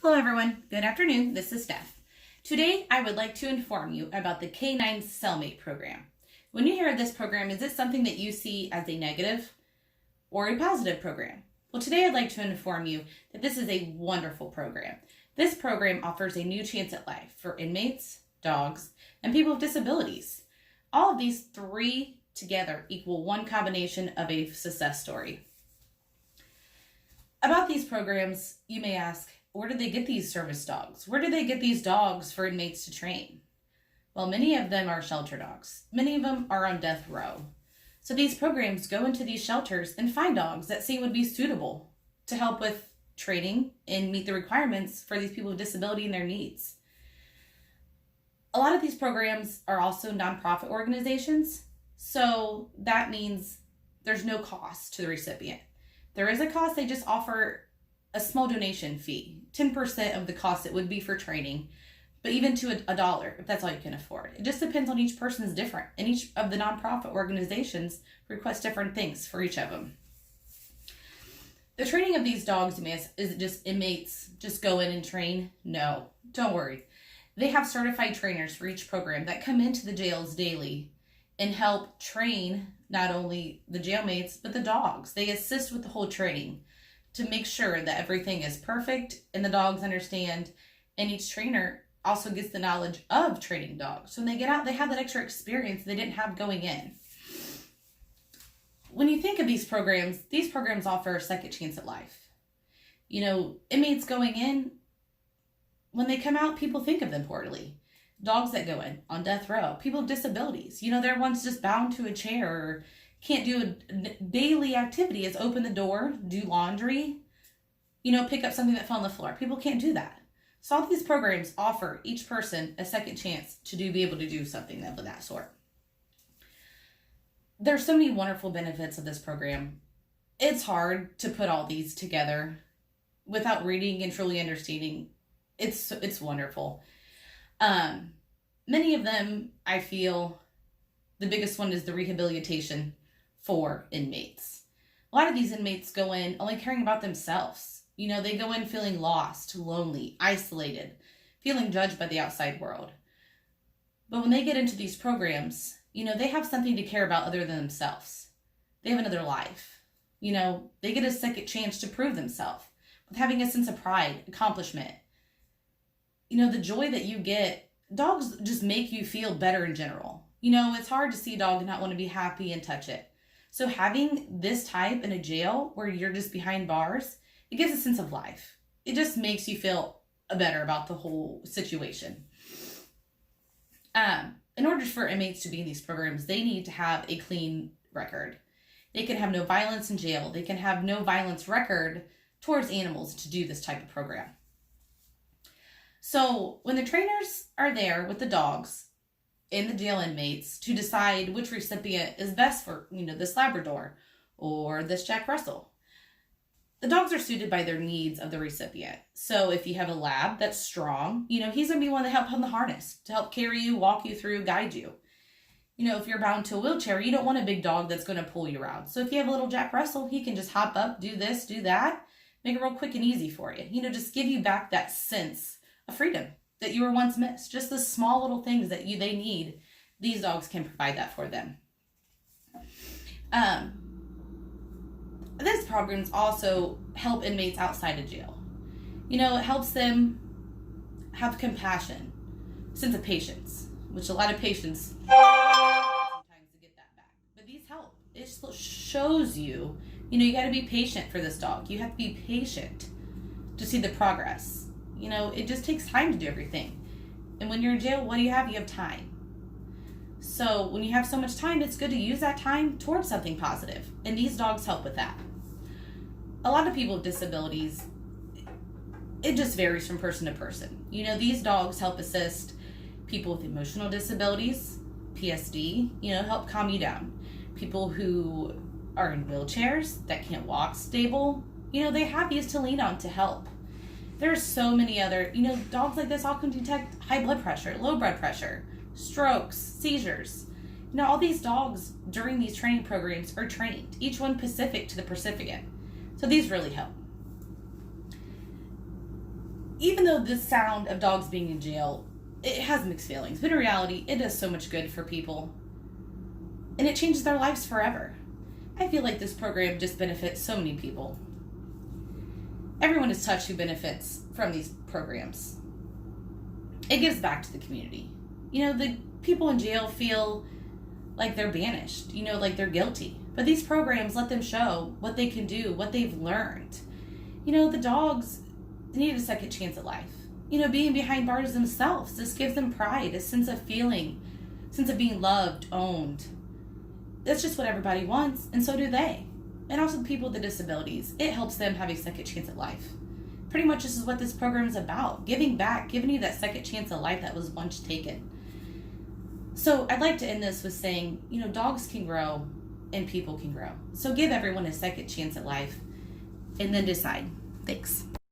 Hello everyone, good afternoon, this is Steph. Today I would like to inform you about the Canine Cellmate program. When you hear of this program, is it something that you see as a negative or a positive program? Well, today I'd like to inform you that this is a wonderful program. This program offers a new chance at life for inmates, dogs, and people with disabilities. All of these three together equal one combination of a success story. About these programs, you may ask, where do they get these service dogs? Where do they get these dogs for inmates to train? Well, many of them are shelter dogs. Many of them are on death row. So these programs go into these shelters and find dogs that seem would be suitable to help with training and meet the requirements for these people with disability and their needs. A lot of these programs are also nonprofit organizations, so that means there's no cost to the recipient. There is a cost, they just offer a small donation fee, 10% of the cost it would be for training, but even to a dollar, if that's all you can afford. It just depends on each person's different, and each of the nonprofit organizations request different things for each of them. The training of these dogs, is it just inmates just go in and train? No, don't worry. They have certified trainers for each program that come into the jails daily and help train not only the jailmates, but the dogs. They assist with the whole training to make sure that everything is perfect and the dogs understand, and each trainer also gets the knowledge of training dogs. So when they get out, they have that extra experience they didn't have going in. When you think of these programs offer a second chance at life. You know, inmates going in, when they come out, people think of them poorly. Dogs that go in on death row, people with disabilities, they're once just bound to a chair or can't do a daily activity is open the door, do laundry, pick up something that fell on the floor. People can't do that. So all these programs offer each person a second chance to be able to do something of that sort. There's so many wonderful benefits of this program. It's hard to put all these together without reading and truly understanding. It's wonderful. Many of them, I feel, the biggest one is the rehabilitation for inmates. A lot of these inmates go in only caring about themselves. They go in feeling lost, lonely, isolated, feeling judged by the outside world. But when they get into these programs, they have something to care about other than themselves. They have another life. They get a second chance to prove themselves with having a sense of pride, accomplishment. The joy that you get, dogs just make you feel better in general. It's hard to see a dog and not want to be happy and touch it. So having this type in a jail where you're just behind bars, it gives a sense of life. It just makes you feel better about the whole situation. In order for inmates to be in these programs, they need to have a clean record. They can have no violence in jail. They can have no violence record towards animals to do this type of program. So when the trainers are there with the dogs and the jail inmates to decide which recipient is best for, this Labrador or this Jack Russell, the dogs are suited by their needs of the recipient. So if you have a lab that's strong, he's going to be one to help on the harness, to help carry you, walk you through, guide you. If you're bound to a wheelchair, you don't want a big dog that's going to pull you around. So if you have a little Jack Russell, he can just hop up, do this, do that, make it real quick and easy for you. Just give you back that sense of freedom that you were once missed. Just the small little things that they need. These dogs can provide that for them. These programs also help inmates outside of jail. It helps them have compassion, sense of patience, which a lot of patients sometimes to get that back. But these help. It shows you, you got to be patient for this dog. You have to be patient to see the progress. It just takes time to do everything. And when you're in jail, what do you have? You have time. So when you have so much time, it's good to use that time towards something positive. And these dogs help with that. A lot of people with disabilities, it just varies from person to person. These dogs help assist people with emotional disabilities, PSD, help calm you down. People who are in wheelchairs that can't walk stable, they have these to lean on to help. There's so many other, dogs like this all can detect high blood pressure, low blood pressure, strokes, seizures. All these dogs during these training programs are trained, each one specific to the recipient. So these really help. even though the sound of dogs being in jail, it has mixed feelings, but in reality, it does so much good for people. And it changes their lives forever. I feel like this program just benefits so many people. Everyone is touched who benefits from these programs. It gives back to the community. The people in jail feel like they're banished, like they're guilty. But these programs let them show what they can do, what they've learned. The dogs need a second chance at life. Being behind bars themselves, this gives them pride, a sense of feeling, sense of being loved, owned. That's just what everybody wants, and so do they. And also the people with disabilities. It helps them have a second chance at life. Pretty much this is what this program is about. Giving back, giving you that second chance at life that was once taken. So I'd like to end this with saying, dogs can grow and people can grow. So give everyone a second chance at life and then decide. Thanks.